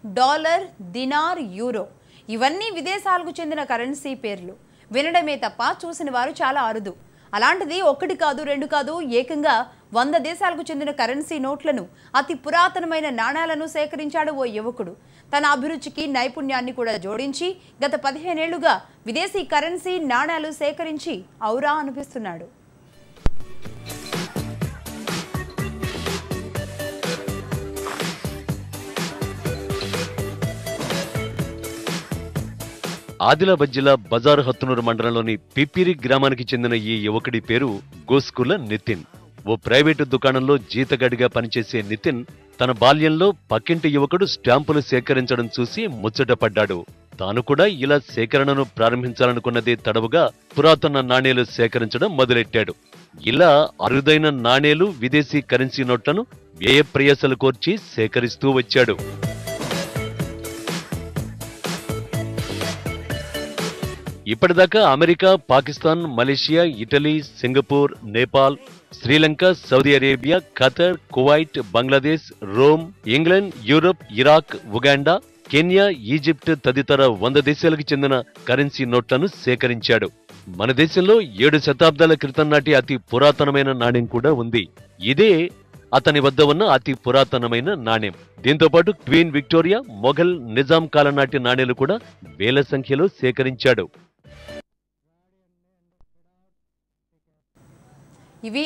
Dollar, dinar, euro ఇవన్నీ విదేశాలకు చెందిన కరెన్సీ పేర్లు. వినడమే తప్ప చూసిన వారు చాలా అరుదు. అలాంటిది ఒకటి కాదు, రెండు కాదు, ఏకంగా 100 దేశాలకు చెందిన కరెన్సీ నోట్లను, అతి పురాతనమైన నాణాలను సేకరించాడు ఓ యువకుడు. తన అభిరుచికి నైపుణ్యాన్ని కూడా జోడించి గత 15 ఏళ్లుగా విదేశీ కరెన్సీ నాణాలు సేకరించి ఔరా అనిపిస్తున్నాడు. ఆదిలాబాద్ జిల్లా బజార్ హత్తునూరు మండలంలోని పిప్పిరి గ్రామానికి చెందిన ఈ యువకుడి పేరు గోస్కుల నితిన్. ఓ ప్రైవేటు దుకాణంలో జీతగాడిగా పనిచేసే నితిన్ తన బాల్యంలో పక్కింటి యువకుడు స్టాంపులు సేకరించడం చూసి ముచ్చటపడ్డాడు. తాను కూడా ఇలా సేకరణను ప్రారంభించాలనుకున్నదే తడవుగా పురాతన నాణేలు సేకరించడం మొదలెట్టాడు. ఇలా అరుదైన నాణేలు, విదేశీ కరెన్సీ నోట్లను వ్యయప్రయాసలు కోర్చి సేకరిస్తూ వచ్చాడు. ఇప్పటిదాకా America, Pakistan, Malaysia, Italy, Singapore, Nepal, Sri Lanka, Saudi Arabia, Qatar, Kuwait, Bangladesh, Rome, England, Europe, Iraq, Uganda, Kenya, Egypt తదితర 100 దేశాలకు చెందిన కరెన్సీ నోట్లను సేకరించాడు. మన దేశంలో 7 శతాబ్దాల క్రితం నాటి అతి పురాతనమైన నాణ్యం కూడా ఉంది. ఇదే అతని వద్ద ఉన్న అతి పురాతనమైన నాణ్యం. దీంతో పాటు క్వీన్ విక్టోరియా, మొఘల్, నిజాం కాలం నాటి నాణేలు కూడా వేల సంఖ్యలో సేకరించాడు. ఇవి